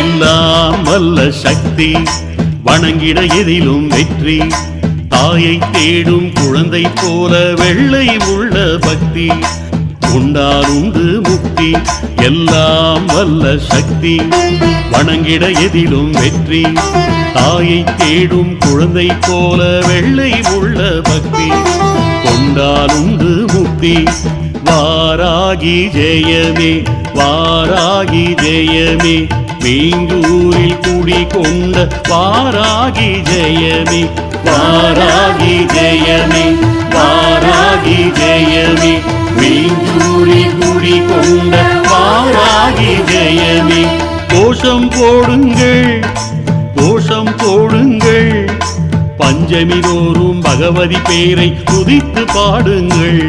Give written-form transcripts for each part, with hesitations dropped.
எல்லாம் வல்ல சக்தி வணங்கிட எதிலும் வெற்றி தாயை தேடும் குழந்தை போல வெள்ளை உள்ள பக்தி உண்டால் உண்டு முக்தி எல்லாம் வல்ல சக்தி வணங்கிட எதிலும் வெற்றி தாயை தேடும் குழந்தை போல வெள்ளை உள்ள பக்தி கொண்டால் உண்டு முக்தி வாராகி ஜெயமே வாராகி ஜெயமே மீங்கூரில் குடி கொண்ட வாராகி ஜெயமே வாராகி ஜெயமே வாராகி ஜெயமே மீங்கூரில் குடி கொண்ட வாராகி ஜெயமே கோஷம் போடுங்கள் கோஷம் போடுங்கள் பஞ்சமி தோறும் பகவதி பேரை துதித்து பாடுங்கள்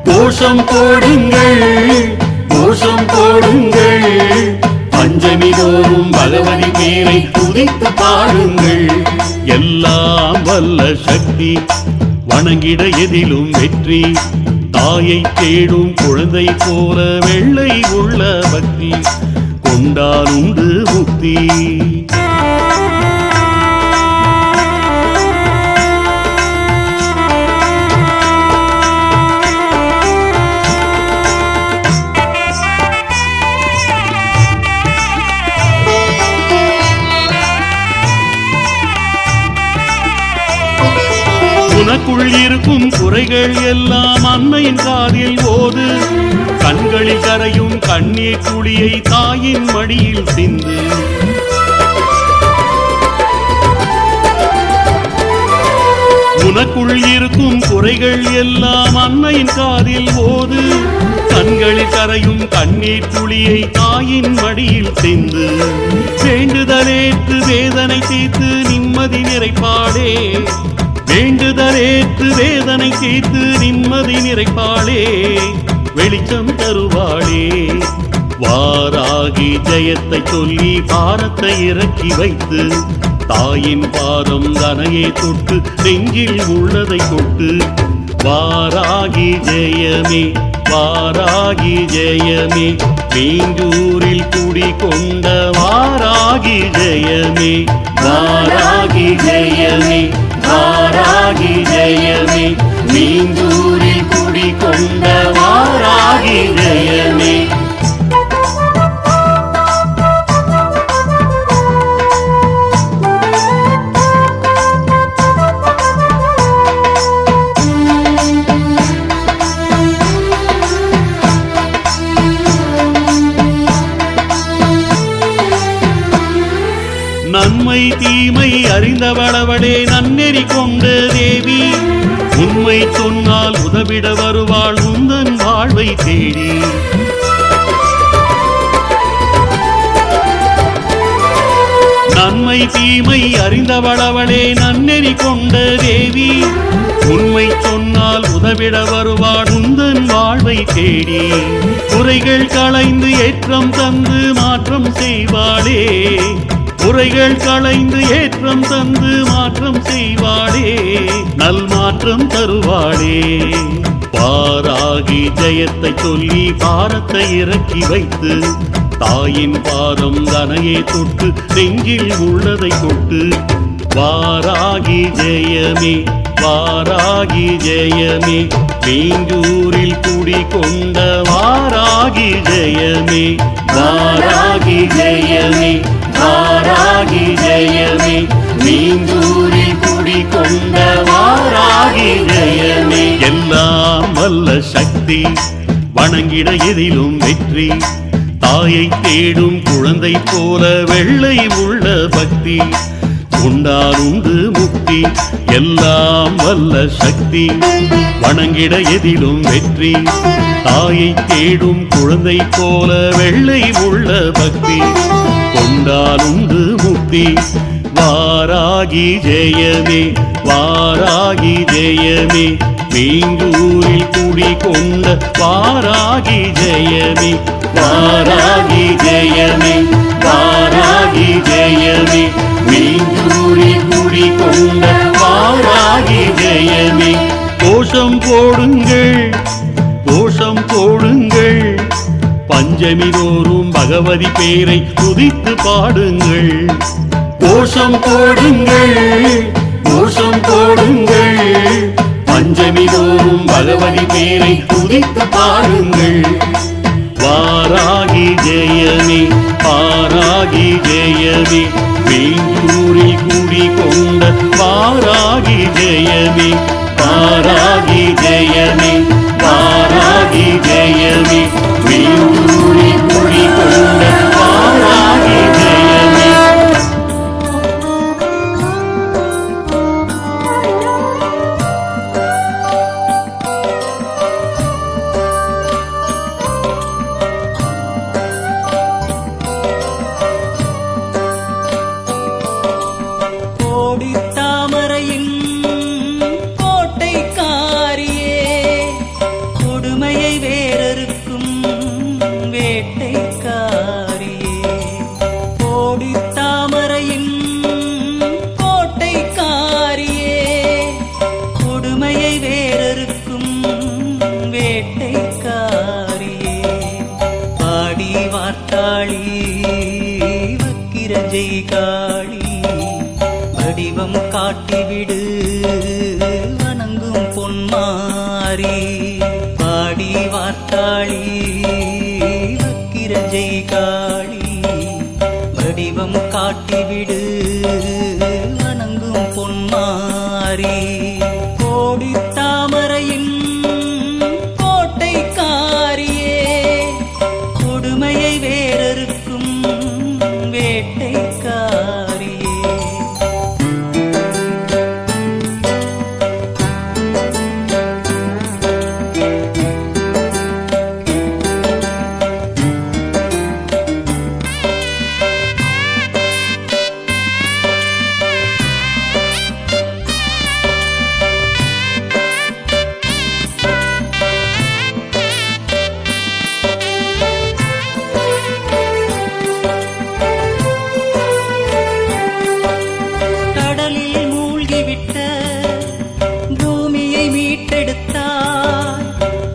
கோஷம் போடுங்கள் கோஷம் போடுங்கள் பஞ்சமி தோறும் பகவதி பேரை துதித்து பாடுங்கள் எல்லாம் வல்ல சக்தி வணங்கிட எதிலும் வெற்றி தாயை தேடும் குழந்தை போல வெள்ளை உள்ள பக்தி கொண்டால் உண்டு முக்தி உனக்குள் இருக்கும் குறைகள் எல்லாம் அன்னையின் காதில் ஓது கண்களில் கரையும் கண்ணீர் துளியை தாயின் மடியில் சிந்து உனக்குள் இருக்கும் குறைகள் எல்லாம் அன்னையின் காதில் ஓது கண்களில் கரையும் கண்ணீர் துளியை தாயின் மடியில் சிந்து வேண்டுதலேற்று வேதனை தீர்த்து நிம்மதி நிறைப்பாடே வேண்டுதலேற்று வேதனை தீர்த்து நிம்மதி நிறைப்பாளே வெளிச்சம் தருவாளே வாராகி ஜெயத்தை சொல்லி பாரத்தை இறக்கி வைத்து தாயின் பாதம் தனையே தொட்டு நெஞ்சில் உள்ளதை கொட்டு வாராகி ஜெயமே வாராகி ஜெயமே மீங்கூரில் குடி கொண்ட வாராகி ஜெயமே வாராகி ஜெயமே வாராகி ஜெயமே மீங்கூரில் குடி கொண்ட வாராகி ஜெயமே நன்மை தீமை அறிந்தவளவளே நன்னெறி கொண்ட தேவி உண்மை சொன்னால் உதவிட வருவாள் உந்தன் வாழ்வை தேடி நன்மை தீமை அறிந்தவளவளே நன்னெறி கொண்ட தேவி உண்மை சொன்னால் உதவிட வருவாள் உந்தன் வாழ்வை தேடி குறைகள் களைந்து ஏற்றம் தந்து மாற்றம் செய்வாளே குறைகள் களைந்து ஏற்றம் தந்து மாற்றம் செய்வாளே நல் மாற்றம் தருவாளே வாராகி ஜெயத்தை சொல்லி பாரத்தை இறக்கி வைத்து தாயின் பாதம் தனையே தொட்டு நெஞ்சில் உள்ளதை கொட்டு வாராகி ஜெயமே வாராகி ஜெயமே மீங்கூரில் குடி கொண்ட வாராகி ஜெயமே வாராகி ஜெயமே வாராகி ஜெயமே மீங்கூரில் குடி கொண்ட வாராகி ஜெயமே எல்லாம் வல்ல சக்தி வணங்கிட எதிலும் வெற்றி தாயை தேடும் குழந்தை போல வெள்ளை உள்ள பக்தி உண்டால் உண்டு முக்தி எல்லாம் வல்ல சக்தி வணங்கிட எதிலும் வெற்றி தாயை தேடும் குழந்தை போல வெள்ளை உள்ள பக்தி கொண்டால் உண்டு முக்தி வாராகி ஜெயமே வாராகி ஜெயமே மீங்கூரில் குடி கொண்ட வாராகி ஜெயமே வாராகி ஜெயமே வாராகி ஜெயமே மீங்கூரில் குடி கொண்ட வாராகி ஜெயமே கோஷம் போடுங்கள் கோஷம் போடுங்கள் பஞ்சமி தோறும் பகவதி பேரை துதித்து பாடுங்கள். கோஷம் போடுங்கள், கோஷம் போடுங்கள், பஞ்சமி தோறும் பகவதி பேரை துதித்து பாடுங்கள். வாராகி ஜெயமே, பாராகி ஜெயமே, வேங்கூரில் குடி கொண்ட வாராகி ஜெயமே, வாராகி ஜெயமே, வாராகி ஜெயமே, வேங்கூரில் குடி கொண்ட வாராகி ஜெயமே. வடிவம் காட்டிவிடு வணங்கும் பொன்மாரி, பாடி வார்த்தாளி வக்கிர ஜெய்காளி, வடிவம் காட்டிவிடு வணங்கும் பொன்மாரி. கோடி தாமரையின் கோட்டைக்காரியே, கொடுமையை வேறறுக்கும் வேட்டைக்காரியே.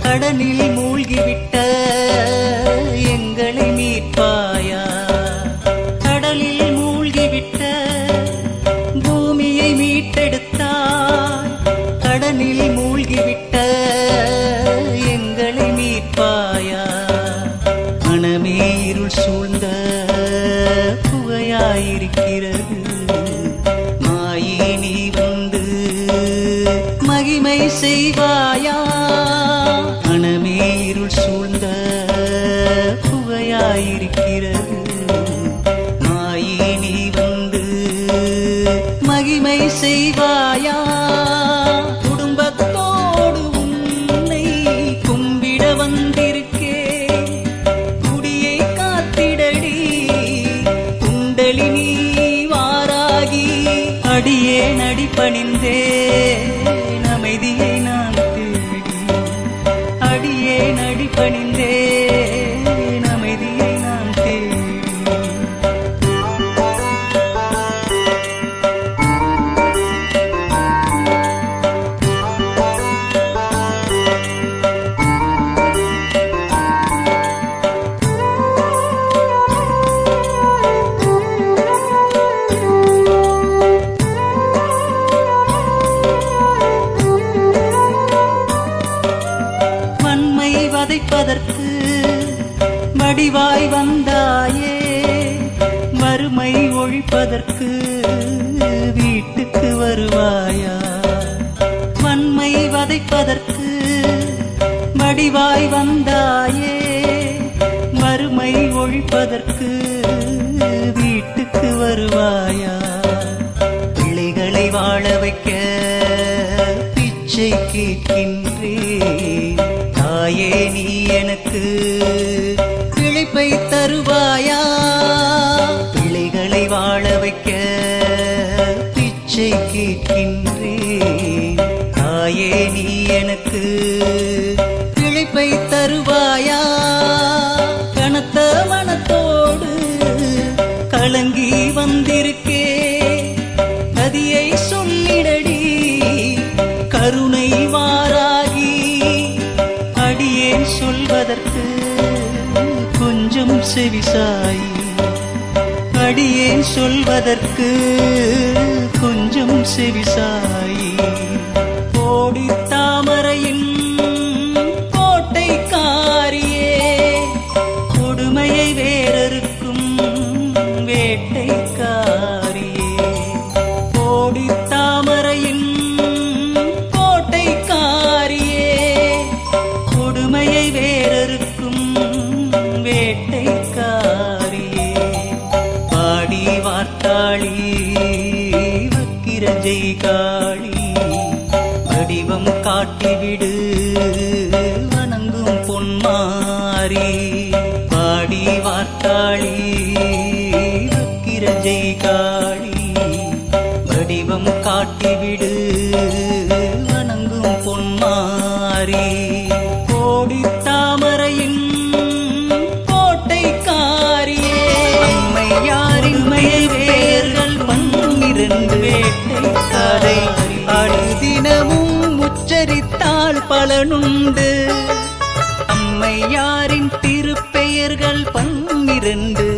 கடனில் மூழ்கிவிட்ட எங்களை மீட்பாயா, கடலில் மூழ்கிவிட்ட பூமியை மீட்டெடுத்தாய், கடனில் மூழ்கிவிட்ட எங்களை மீட்பாயா. மனமே இருள் சூழ்ந்த புகையாயிருக்கிறது, மாயே நீ வந்து மகிமை செய்வாயா. மனமே இருள் சூழ்ந்த புகையாயிருக்கிறது, மாயே நீ வந்து மகிமை செய்வாயா. குடும்பத்தோடு உன்னை கும்பிட வந்திருக்கே, குடியை காத்திடடி குண்டலினி வாராகி. அடியே நடிப்பணிந்தே அமைதியை நான் தேடி, அடியே நடிப்பணிந்தே அமைதியை நான் தேடி. வதைப்பதற்கு வடிவாய் வந்தாயே, வறுமை ஒழிப்பதற்கு வீட்டுக்கு வருவாயா. வன்மை வதைப்பதற்கு வடிவாய் வந்தாயே, வறுமை ஒழிப்பதற்கு வீட்டுக்கு வருவாயா. பிள்ளைகளை வாழ வைக்க பிச்சை கேட்கின்றேன், தாயே நீ எனக்கு பிழைப்பை தருவாயா. பிள்ளைகளை வாழ வைக்க பிச்சை கேட்கின்றேன், தாயே நீ எனக்கு பிழைப்பை தருவாயா. கனத்த மனத்தோடு கலங்கி வந்திருக்கே, கதியை சொல்லிடடி கருணை வாராகி. அடியேன் சொல்வதற்கு கொஞ்சம் செவிசாயி அடியேன் சொல்வதற்கு கொஞ்சம் செவிசாயி கோடி தாமரையின் கோட்டைக்காரியே கொடுமையை வேறறுக்கும் வேட்டைக்காரியே கோடி தாமரையின் கோட்டைக்காரியே கொடுமையை வேறறுக்கும் வேட்டைக்காரியே பாடி வார்த்தாளி வக்கிர ஜெய்காளி வடிவம் காட்டிவிடு வணங்கும் பொன்மாரி பாடி வார்த்தாளி வக்கிர ஜெய்காளி வடிவம் காட்டிவிடு வணங்கும் பொன்மாரி கோடி தாமரையின் கோட்டைக்காரியே அம்மையாரின் வேர்கள் 12 வேட்டைக்காரை அனுதினமும் உச்சரித்தால் பலனுண்டு அம்மையாரின் திருப்பெயர்கள் 12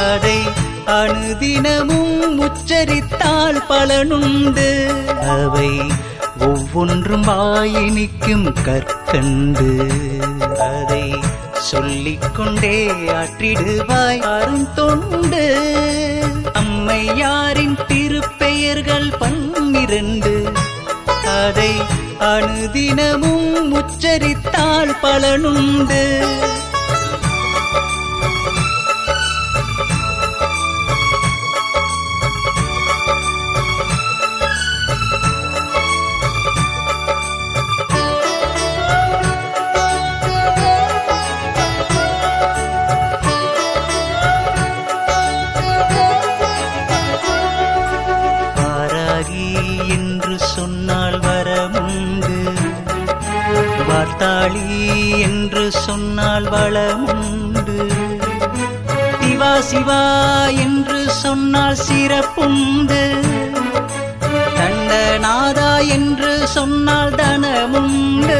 அதை அனுதினமும் உச்சரித்தால் பலனுண்டு அவை ஒவ்வொன்றும் வாயினிக்கும் கற்கண்டு அதை சொல்லிக்கொண்டே ஆற்றிடுவாய் அருந்தொண்டு அம்மையாரின் திருப்பெயர்கள் 12 அதை அனுதினமும் உச்சரித்தால் பலனுண்டு என்று சொன்னால் வரமுண்டு வார்த்தாளி என்று சொன்னால் வளமுண்டு சிவா சிவா என்று சொன்னால் சிறப்புண்டு தண்டநாதா என்று சொன்னால் தனமுண்டு